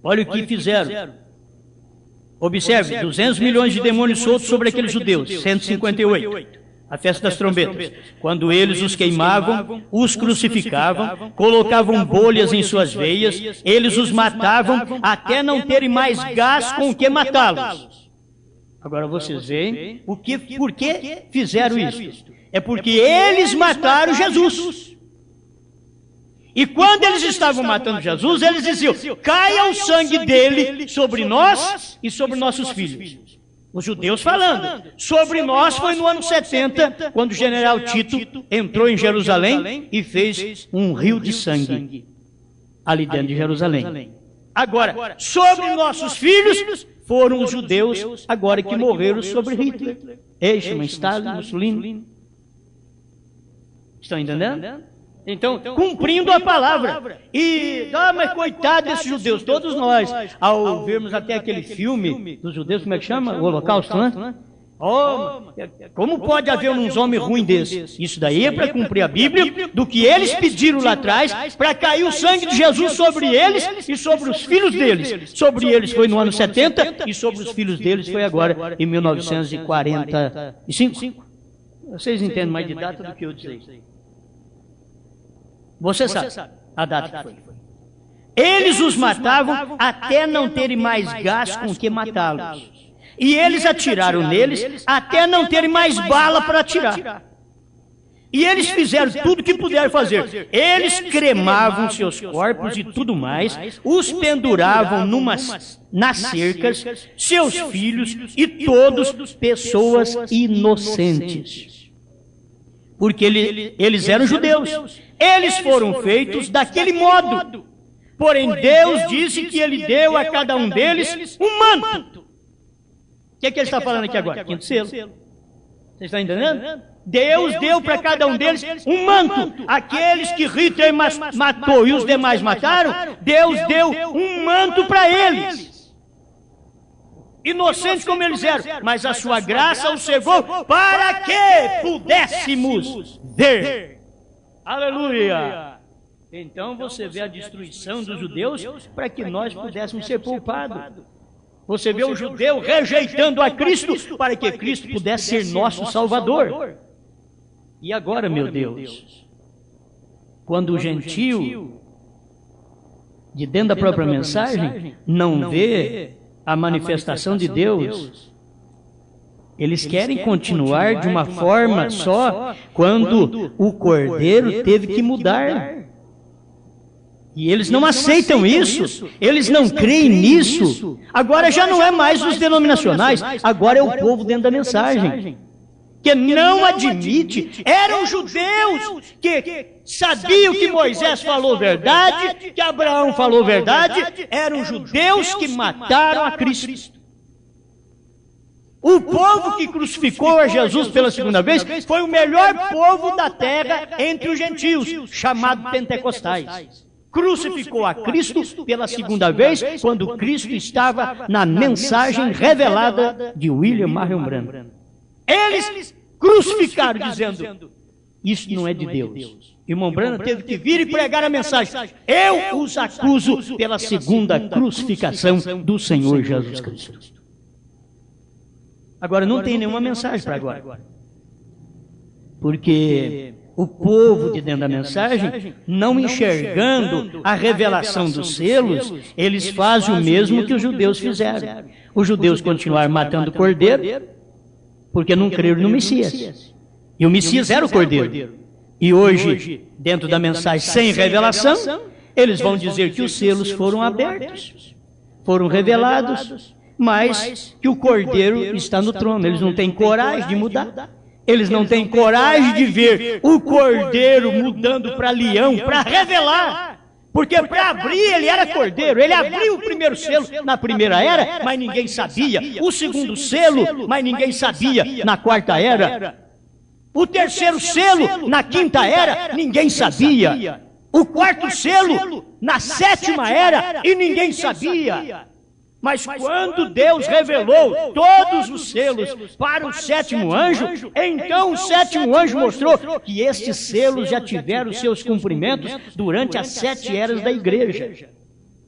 Olha o que fizeram. Observe, 200 milhões de demônios soltos sobre aqueles judeus, 158. A festa das trombetas. Quando eles os queimavam, os crucificavam, colocavam bolhas em suas veias, eles os matavam até não terem mais gás com o que matá-los. Agora vocês veem por que fizeram isso. É porque eles mataram Jesus. E quando eles estavam matando Jesus, eles diziam: caia o sangue dele sobre nós e sobre nossos filhos. Os judeus falando. Sobre nós foi no ano 70, quando o general Tito entrou em Jerusalém e fez um rio de sangue ali dentro de Jerusalém. Agora, sobre nossos filhos foram os judeus agora que morreram sobre Hitler, Eichmann, Stalin, Mussolini. Estão entendendo? Então, cumprindo a palavra. E, mas coitado desses judeus, todos nós, ao vermos até aquele filme dos judeus, como é que chama? O Holocausto, né? Como pode haver uns homens ruins desses? Isso daí é para cumprir a Bíblia, do que eles pediram lá atrás, para cair o sangue de Jesus sobre eles e sobre os filhos deles. Sobre eles foi no ano 70 e sobre os filhos deles foi agora em 1945. Vocês entendem mais de data do que eu dizer. Você sabe a data que foi. Eles os matavam até não terem mais gás com que matá-los. E eles atiraram neles até não terem mais bala para atirar. E eles fizeram tudo o que puderam fazer. Eles cremavam seus corpos e tudo mais, os penduravam nas cercas, seus filhos e todos pessoas inocentes. Porque eles eram judeus. Eles foram feitos daquele modo. Porém, Deus disse que Ele deu a cada um deles um manto. O que ele está falando aqui agora? Quinto selo. Vocês estão entendendo? Deus deu para cada um deles um manto. Aqueles que Hitler matou e os demais mataram, Deus deu um manto para eles. Inocentes como eles eram, mas a sua graça os cegou para que pudéssemos ver. Aleluia! Então você vê a destruição dos judeus para que nós pudéssemos ser poupados. Você vê o judeu rejeitando a Cristo para que Cristo pudesse ser nosso Salvador. E agora, meu Deus, quando o gentio, de dentro da própria mensagem, não vê a manifestação de Deus, eles querem continuar de uma forma só quando o Cordeiro teve que mudar. E eles não aceitam isso, eles não creem nisso. Agora já não é mais os denominacionais, agora é o povo dentro da mensagem, que não admite. Eram judeus que sabiam que Moisés falou verdade, que Abraão falou verdade, eram judeus que mataram a Cristo. O povo que crucificou a Jesus pela segunda vez foi o melhor povo da terra entre os gentios, chamado pentecostais. Crucificou a Cristo pela segunda vez, quando Cristo estava na mensagem revelada de William Marion Branham. Eles crucificaram, dizendo, isso não é de Deus. Irmão Branham teve que vir e pregar a mensagem. Eu os acuso pela segunda crucificação do Senhor Jesus Cristo. Agora não tem nenhuma mensagem para agora. Porque o povo de dentro da mensagem, não enxergando a revelação dos selos, eles fazem o mesmo que os judeus fizeram. Os judeus continuaram matando o cordeiro, porque não creram no Messias. E o Messias era o cordeiro. E hoje, dentro da mensagem sem revelação, eles vão dizer que os selos foram abertos, foram revelados, mas que o cordeiro está no trono. Eles não têm coragem de mudar. Eles não têm coragem de ver o cordeiro mudando para leão, para revelar. Porque para abrir ele era cordeiro. Ele abriu o primeiro selo na primeira era, mas ninguém sabia. O segundo selo, mas ninguém sabia na quarta era. O terceiro selo na quinta era, ninguém sabia. O quarto selo na sétima era, e ninguém sabia. Mas quando Deus revelou todos os selos para o sétimo anjo, então o sétimo anjo mostrou que estes selos já tiveram seus cumprimentos durante as 7 eras da igreja.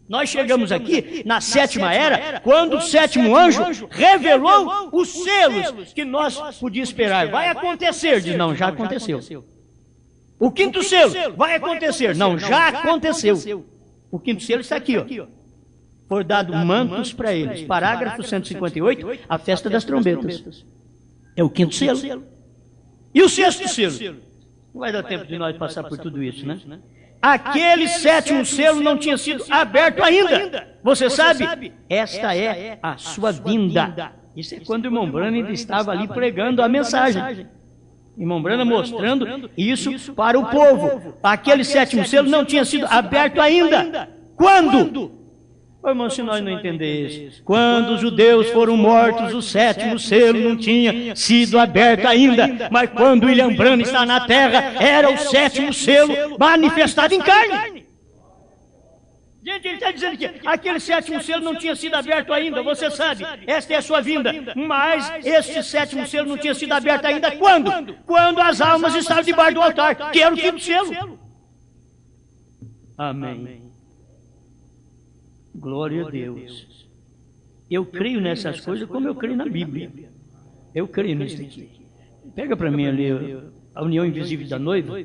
Nós chegamos aqui na sétima era, quando o sétimo anjo revelou os selos que nós podíamos esperar. Vai acontecer. Diz, não, já aconteceu. O quinto selo, vai acontecer. Não, já aconteceu. O quinto selo está aqui, ó. Foi dado mantos para eles. Parágrafo 158, a festa das trombetas. É o quinto selo. E o sexto selo? Não vai dar tempo de nós passar por tudo isso, né? Aquele sétimo selo não tinha sido aberto ainda. Você sabe? Esta é a sua vinda. Isso é quando o irmão Branham ainda estava ali pregando a mensagem. Irmão Branham mostrando isso para o povo. Aquele sétimo selo não tinha sido aberto ainda. Quando? Oh, irmão, se nós não entendermos, quando os judeus foram mortos, o sétimo selo não tinha sido aberto ainda, mas quando William Branham está na terra, era o sétimo selo manifestado em carne. Gente, ele está dizendo que aquele sétimo selo não tinha sido aberto ainda, você sabe, esta é a sua vinda, mas este sétimo selo não tinha sido aberto ainda quando? Quando as almas estavam debaixo do altar, que era o quinto selo. Amém. Glória a Deus. Eu creio nessas coisas como eu creio na Bíblia. Eu creio nisso aqui. Pega para mim ali a União Invisível da Noiva,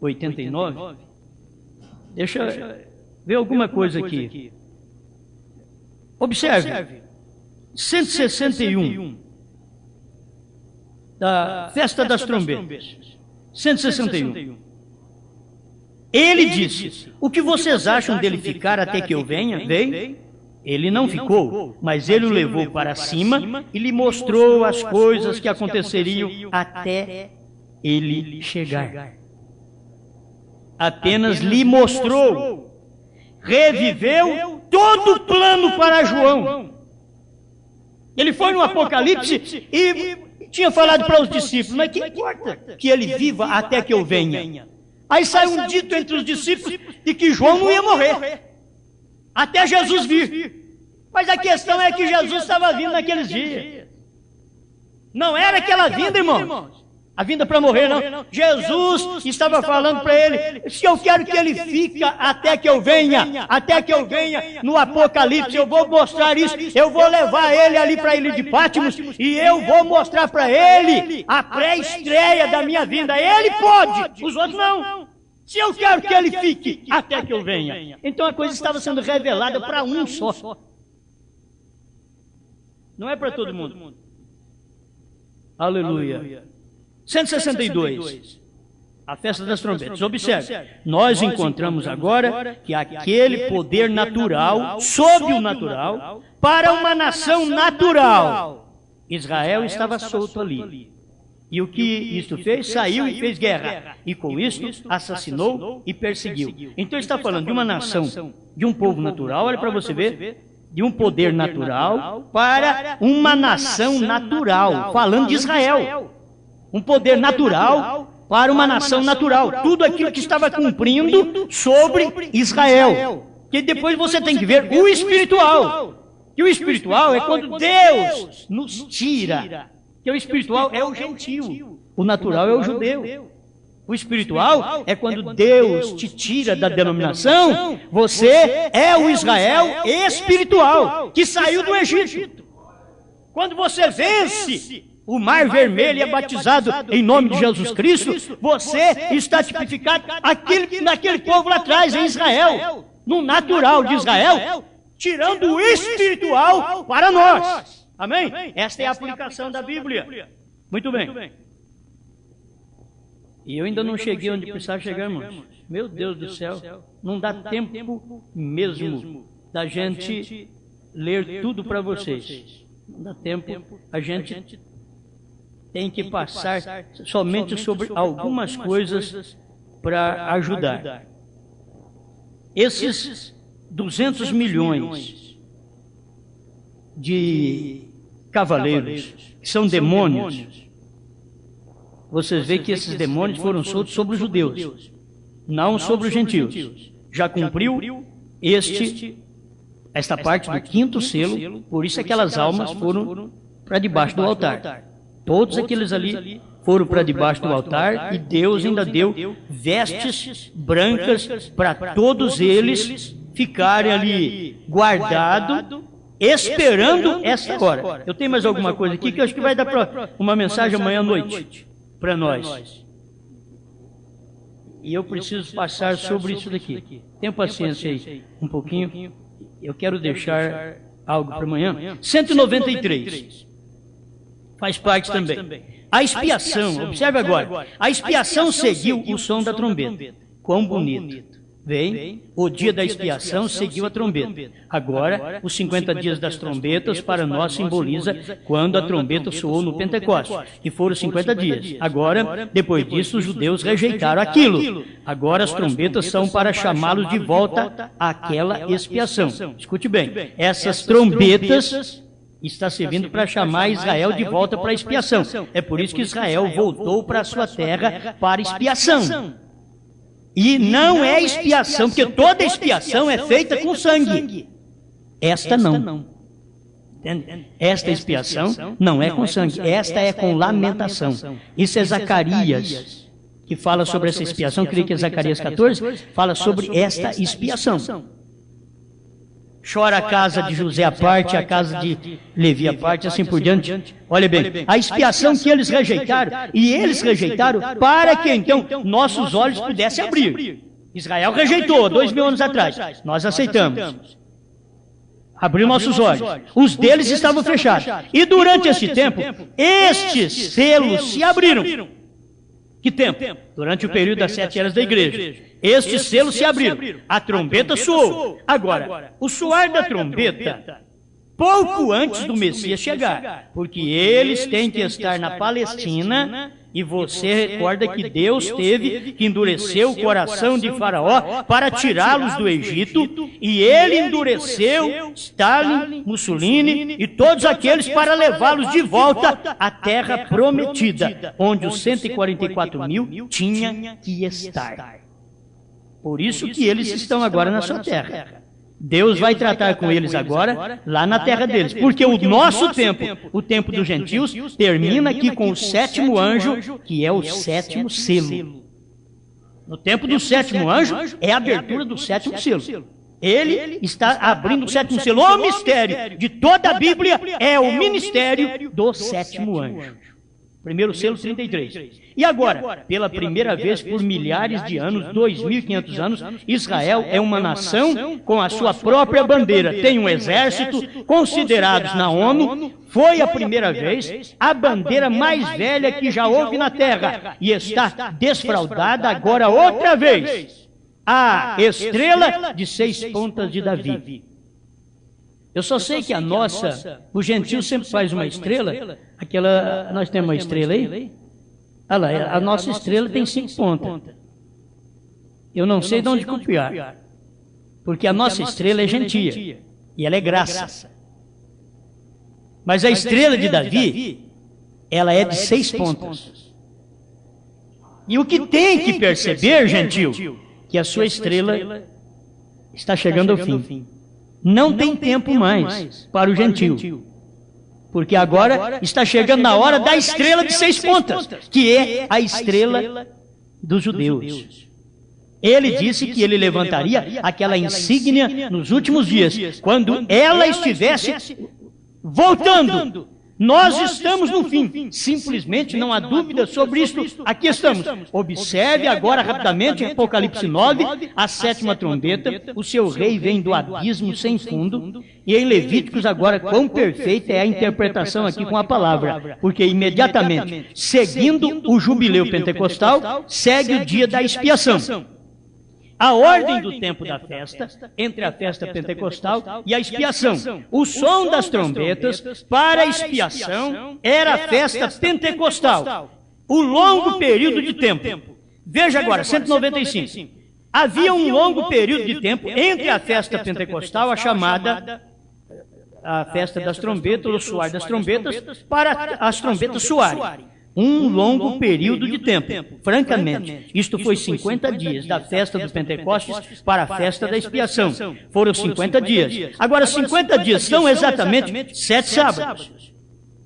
89. Deixa eu ver alguma coisa aqui. Observe. 161. Da Festa das Trombetas. 161. Ele disse, o que vocês acham dele ficar até que eu venha? Veio? Ele não ficou, mas ele o levou para cima e lhe mostrou as coisas que aconteceriam até ele chegar. Apenas lhe mostrou. Reviveu todo o plano para João. Ele foi no Apocalipse e tinha falado para os discípulos, mas que importa que ele viva até que eu venha? Aí sai um dito entre os discípulos de que João não ia morrer, até Jesus vir. Mas a questão é que Jesus estava vindo naqueles dias. Não era aquela vinda, irmãos. A vinda para morrer, não. Jesus estava falando para ele, se eu quero que ele fique até que eu venha no Apocalipse, eu vou mostrar isso, eu vou levar ele ali para a ilha de Patmos, e eu vou mostrar para ele a pré-estreia da minha vinda. Ele pode, os outros não. Se eu quero que ele fique até que eu venha. Então a coisa estava sendo revelada para um só. Não é para todo mundo. Aleluia. 162, a festa das trombetas. Observe, nós encontramos agora que aquele poder natural, sob o natural, para uma nação natural. Israel estava solto ali. E o que isto fez? Saiu e fez guerra. E com isto assassinou e perseguiu. Então está falando de uma nação, de um povo natural, olha para você ver, de um poder natural para uma nação natural, falando de Israel. Um poder natural para uma nação natural. Tudo aquilo que estava cumprindo sobre Israel. Que depois você tem que ver o espiritual. Que o espiritual é quando Deus nos tira. Que o espiritual é o gentio. O natural é o judeu. O espiritual é quando Deus te tira da denominação. Você é o Israel espiritual que saiu do Egito. Quando você vence o Mar Vermelho é batizado em nome de Jesus Cristo, você está tipificado naquele povo lá atrás, em Israel, no natural de Israel, tirando o espiritual para nós. Amém? Esta é a aplicação da Bíblia. Muito bem. E eu ainda não cheguei onde precisava chegar, irmãos. Meu Deus do céu, não dá tempo mesmo da gente ler tudo para vocês. Não dá tempo, a gente tem que passar somente sobre algumas coisas para ajudar. Esses 200 milhões de cavaleiros, que são demônios, vocês veem que esses demônios foram soltos sobre os judeus, não sobre os gentios. Já cumpriu esta parte do quinto selo, por isso aquelas almas foram para debaixo do altar. Todos aqueles ali foram para debaixo do altar e Deus ainda deu vestes brancas para todos eles ficarem ali guardados, esperando esta hora. Eu tenho mais alguma coisa aqui que eu acho que vai dar para uma mensagem amanhã à noite para nós. E eu preciso passar sobre isso daqui. Tenha paciência aí um pouquinho. Eu quero deixar algo para amanhã. 193. Faz parte também. A expiação, observe agora. A expiação seguiu o som da trombeta. Quão bonito. Vem, o dia da expiação seguiu a trombeta. Agora, os 50 dias das trombetas para nós simboliza quando a trombeta soou no Pentecostes, que foram 50 dias. Agora, depois disso, os judeus rejeitaram aquilo. Agora as trombetas são para chamá-los de volta àquela expiação. Escute bem, essas trombetas está servindo para chamar Israel de volta para a expiação. É por isso que Israel voltou para a sua terra para expiação. E não é expiação, porque toda expiação é feita com sangue. Esta não. Entende? Esta expiação não é com sangue, esta é com lamentação. Isso é Zacarias, que fala sobre essa expiação, creio que é Zacarias 14, fala sobre esta expiação. Chora a casa de José à parte, a casa de Levi à parte, assim por diante. Olha bem, a expiação que eles rejeitaram, e eles rejeitaram para que então nossos olhos pudessem abrir. Israel rejeitou 2000 anos atrás, nós aceitamos. Abriu nossos olhos. Os deles estavam fechados. E durante esse tempo, estes selos se abriram. Que tempo? Durante o período das 7 eras da igreja. Estes selos se abriram. A trombeta soou. Agora, o soar da trombeta, pouco antes do Messias chegar. Porque eles têm que estar na Palestina. E você recorda que Deus teve que endurecer o coração de Faraó para tirá-los do Egito. E ele endureceu Stalin, Mussolini e todos aqueles para levá-los de volta à terra prometida, onde os 144 mil tinham que estar. Por isso que eles estão agora na sua terra. Deus vai tratar com eles agora, lá na terra deles. Porque o nosso tempo, o tempo dos gentios, termina aqui com o sétimo anjo, que é o sétimo selo. No tempo do sétimo anjo, é a abertura do sétimo selo. Ele está abrindo o sétimo selo. O mistério de toda a Bíblia é o ministério do sétimo anjo. Primeiro selo, 33. E agora, pela primeira vez por milhares de anos, 2.500 anos, Israel é uma nação com a sua própria bandeira. Tem um exército, considerados na ONU, foi a primeira vez a bandeira mais velha que já houve na Terra. E está desfraldada agora outra vez. A estrela de 6 pontas de Davi. Eu só sei que o gentio sempre faz uma estrela, nós temos uma estrela aí? Olha lá, a nossa estrela tem 5 pontas. Eu não sei de onde copiar, porque a nossa estrela é gentia, e ela é graça. Mas a estrela de Davi, ela é de 6 pontas. E o que tem que perceber, gentil, que a sua estrela está chegando ao fim. Não tem tempo mais para o gentio, porque agora está chegando na hora da estrela de 6 pontas, que é a estrela dos judeus. Ele disse que ele levantaria aquela insígnia nos últimos dias, quando ela estivesse voltando. Nós estamos no fim, simplesmente não há dúvida sobre isso, aqui estamos. Observe agora rapidamente Apocalipse 9, a 7ª trombeta, o seu rei vem do abismo sem fundo, e em Levíticos agora quão perfeita é a interpretação aqui com a palavra, porque imediatamente, seguindo o jubileu pentecostal, segue o dia da expiação. A ordem do tempo da festa, entre a festa pentecostal e a expiação. O som das trombetas para a expiação era a festa pentecostal. O longo período de tempo. Veja agora, 195. Havia um longo período de tempo entre a festa pentecostal, a chamada a festa das trombetas, o soar das trombetas, para as trombetas soarem. Um longo período de tempo. Francamente, isto foi 50 dias da festa do Pentecostes para a festa da expiação. Foram 50 dias. Agora, 50 dias são exatamente 7 sábados.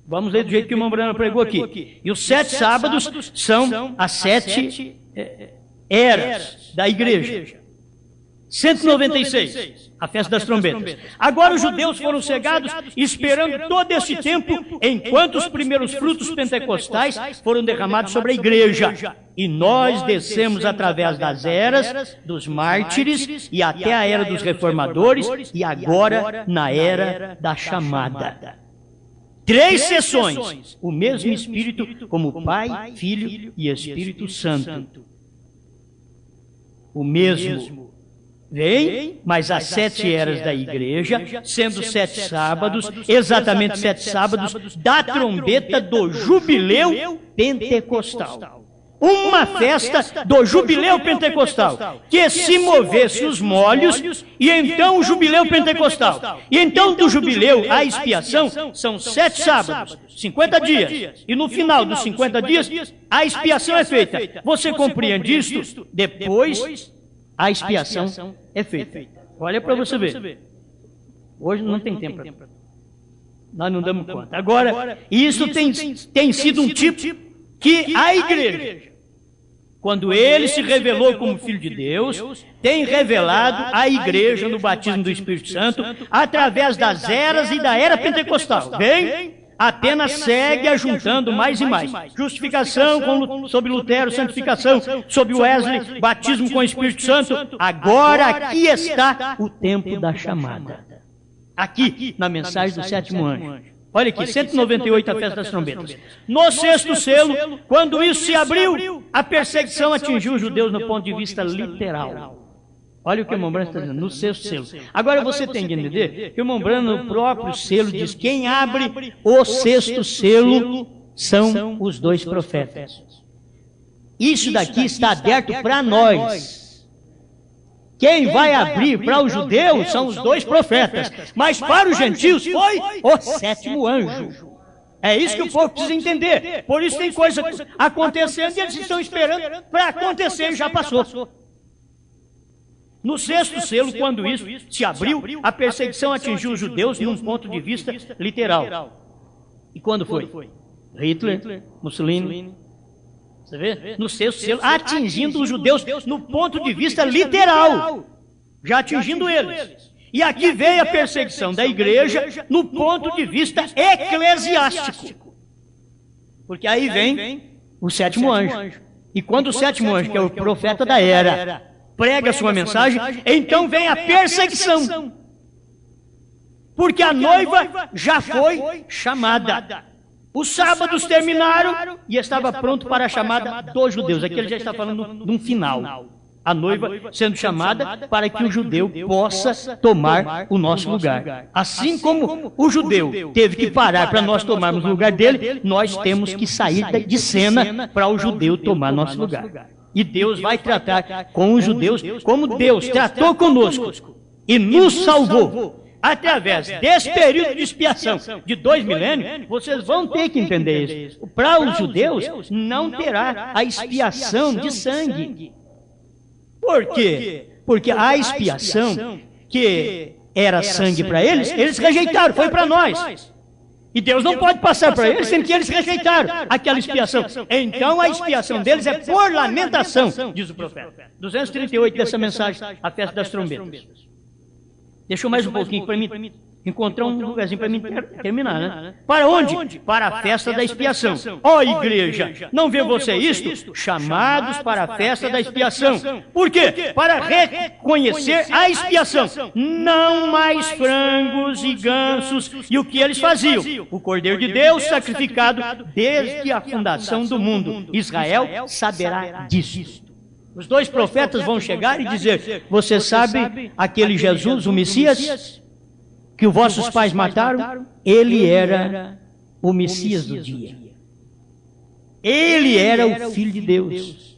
Vamos ler do jeito que o irmão Brano pregou aqui. E os 7 sábados são as 7 eras da igreja. 196, a festa das trombetas. Agora os judeus foram cegados, esperando todo esse tempo, enquanto os primeiros frutos pentecostais foram derramados sobre a igreja. E nós descemos através das eras dos mártires e até a era dos reformadores e agora na era da chamada. 3 sessões, o mesmo Espírito como Pai, Filho e Espírito Santo. O mesmo vem, mas as 7 eras da igreja, sendo 7 sábados, exatamente 7 sábados, da trombeta do jubileu pentecostal. Uma festa do jubileu pentecostal, que se movesse os molhos, e então o jubileu pentecostal. E então do jubileu à expiação, são 7 sábados, 50 dias. E no final dos 50 dias, a expiação é feita. Você compreende isto? Depois a expiação é feita. Olha para você ver. Hoje não tem tempo. Nós não damos conta. Agora, isso tem sido um tipo que a igreja, quando ele se revelou como Filho de Deus, tem revelado a igreja no batismo do Espírito Santo através das eras e da era pentecostal. Bem? Apenas segue ajuntando mais e mais. Justificação sob Lutero, santificação sob Wesley, batismo com o Espírito Santo. Agora aqui está o tempo da chamada. Aqui, na mensagem do 7º anjo. Olha aqui, 198, a festa das trombetas. No 6º selo, quando isso se abriu, a perseguição atingiu os judeus no ponto de vista literal. Olha o que o irmão Brano está dizendo, no 6º selo. Agora você tem que entender que o irmão Brano, no próprio selo, diz: quem abre o 6º selo são os 2 profetas. Isso daqui está aberto para nós. Quem vai abrir para os judeus são os 2 profetas, mas para os gentios foi o 7º anjo. É isso que o povo precisa entender. Por isso tem coisa acontecendo e eles estão esperando para acontecer e já passou. No sexto selo, quando isso se abriu, a perseguição atingiu os judeus num ponto de vista literal. E quando foi? Hitler, Mussolini, você vê? No sexto selo, atingindo os judeus no ponto de vista literal, já atingindo eles. E aqui veio a perseguição da igreja no ponto de vista eclesiástico. Porque aí vem o sétimo anjo. E quando o sétimo anjo, que é o profeta da era, prega sua mensagem, então vem a perseguição. Porque a noiva já foi chamada. Os sábados terminaram e estava pronto para a chamada dos judeus. Aqui ele já está falando de um final. A noiva sendo chamada para que o judeu possa tomar o nosso lugar. Assim como o judeu teve que parar para nós tomarmos o lugar dele, nós temos que sair de cena para o judeu tomar nosso lugar. E Deus vai tratar com os judeus como Deus tratou conosco e nos salvou. Através desse período de expiação de 2 milênios, vocês vão ter que entender isso. Para os judeus, não terá a expiação de sangue. Por quê? Porque a expiação, que era sangue para eles, eles rejeitaram, foi para nós. E Deus não pode passar para eles, sendo que eles rejeitaram aquela expiação. Então a expiação deles é por lamentação, diz o profeta. 238 dessa mensagem, a festa das trombetas. Deixa mais um pouquinho para mim encontrar um lugarzinho para mim terminar, né? Para onde? Para a festa da expiação. Ó igreja, não vê você isto? Chamados para a festa da expiação. Por quê? Para reconhecer a expiação. Não mais frangos e gansos e o que eles faziam. O Cordeiro de Deus sacrificado desde a fundação do mundo. Israel saberá disso. Os 2 profetas vão chegar e dizer: você sabe aquele Jesus, o Messias, que os vossos pais mataram? Ele era o Messias do dia. Ele era o Filho de Deus.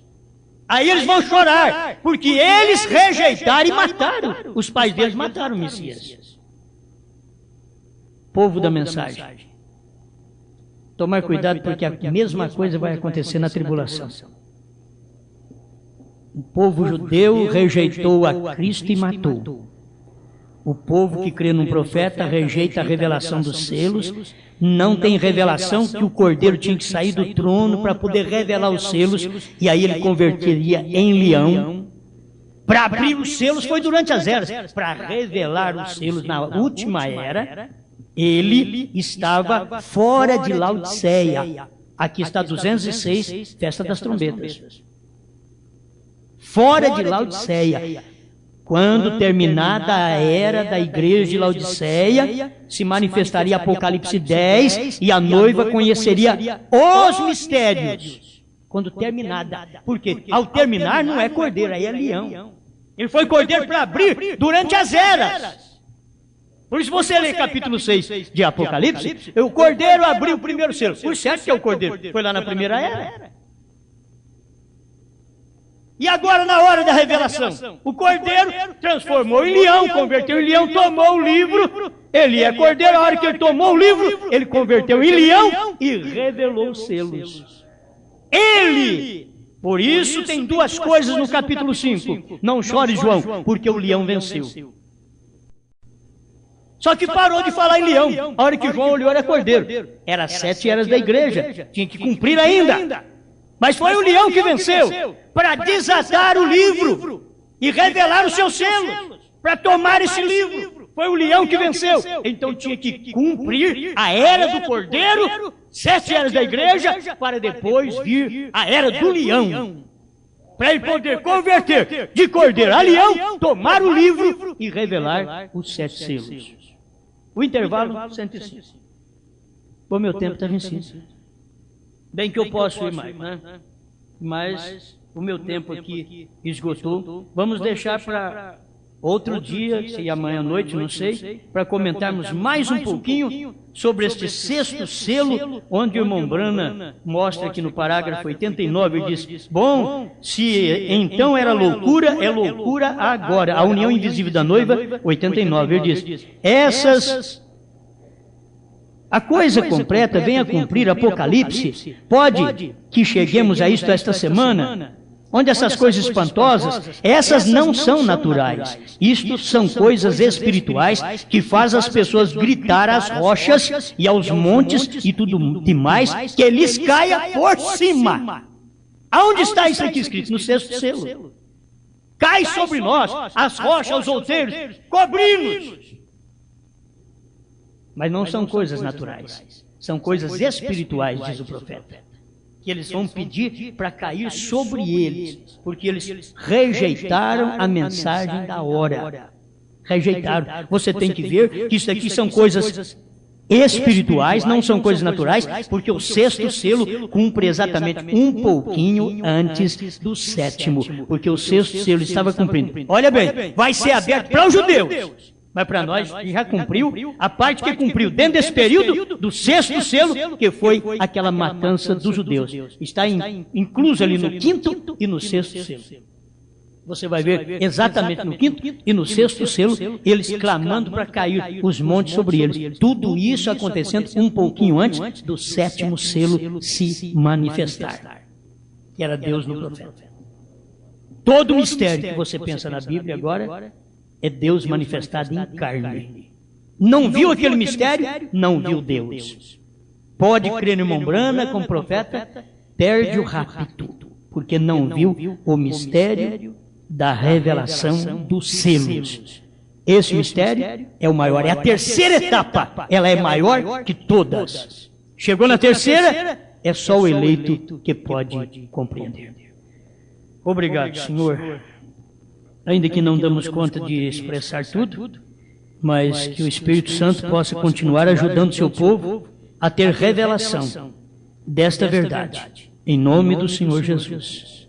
Aí eles vão chorar, porque eles rejeitaram e mataram. Os pais deles mataram o Messias. Povo da mensagem. Tomar cuidado, porque a mesma coisa vai acontecer na tribulação. O povo judeu rejeitou a Cristo e matou. O povo que crê num profeta rejeita a revelação dos selos, não tem revelação que o Cordeiro tinha que sair do trono para poder revelar os selos, e aí ele converteria em leão. Para abrir os selos foi durante as eras, para revelar os selos na última era, ele estava fora de Laodiceia. Aqui está 206, festa das trombetas. Fora de Laodiceia. Quando terminada a era da igreja de Laodiceia, se manifestaria Apocalipse 10 e a noiva conheceria os mistérios. Quando terminada. Porque ao terminar não é cordeiro, aí é leão. Ele foi cordeiro para abrir durante as eras. Por isso você lê capítulo 6 de Apocalipse, o cordeiro abriu o primeiro selo. Por certo que é o cordeiro. Foi lá na primeira era. E agora, na hora da revelação, o cordeiro transformou em leão, converteu em leão, tomou o livro. Ele é cordeiro, a hora que ele tomou o livro, ele converteu em leão e revelou os selos. Ele! Por isso tem 2 coisas no capítulo 5. Não chore, João, porque o leão venceu. Só que parou de falar em leão. A hora que João olhou era cordeiro. Era 7 eras da igreja, tinha que cumprir ainda. Mas foi o leão que venceu para desatar o livro e revelar os seus selos, para tomar esse livro. Foi o leão que venceu. Então tinha que cumprir a era do cordeiro, 7 eras da igreja, para depois vir a era do leão. Para ele poder converter de cordeiro a leão, tomar o livro e revelar os 7 selos. O intervalo, 105. O meu tempo está vencido. Bem que eu posso ir mais, né? Mas o meu tempo aqui esgotou. Vamos deixar para outro dia, se amanhã à noite, não sei, para comentarmos mais um pouquinho sobre este 6º selo, onde o irmão Brana mostra aqui no parágrafo 89, ele diz: bom, se então era loucura, é loucura agora. A união invisível da noiva, 89, ele diz: a coisa completa vem a cumprir Apocalipse. Pode que cheguemos a isto esta semana? onde essas coisas espantosas, essas não são naturais. Isto são coisas espirituais que fazem as pessoas gritar às rochas e aos montes e tudo demais, que lhes caia por cima. Aonde está isso aqui escrito? No sexto selo. Cai sobre nós, as rochas, os outeiros, cobrindo-nos. Mas não são coisas naturais, são coisas espirituais, diz o profeta, que eles vão pedir para cair sobre eles, porque eles rejeitaram a mensagem da hora. Rejeitaram. Você tem que ver que isso aqui são coisas espirituais, não são coisas naturais, porque o sexto selo cumpre exatamente um pouquinho antes do sétimo, porque o sexto selo estava cumprindo. Olha bem, vai ser aberto para os judeus. Mas para nós já cumpriu a parte que cumpriu dentro desse período do sexto selo, que foi aquela matança dos judeus. Está incluso ali no quinto e no sexto selo. Você vai ver exatamente no quinto e no sexto selo, eles clamando para cair os montes sobre eles. Tudo isso acontecendo um pouquinho antes do sétimo selo se manifestar, que era Deus no profeta. Todo mistério que você pensa na Bíblia agora é Deus manifestado em carne. Não viu aquele mistério? Não viu Deus. Pode crer no irmão Brana como profeta, perde o rapto, porque não viu o mistério da revelação dos selos. Esse mistério é o maior, é a terceira etapa. Ela é maior que todas. Chegou na terceira, é só o eleito que pode compreender. Obrigado, Senhor. Ainda que não damos conta de expressar tudo, mas que o Espírito Santo possa continuar ajudando o seu povo a ter revelação desta verdade. Em nome do Senhor Jesus.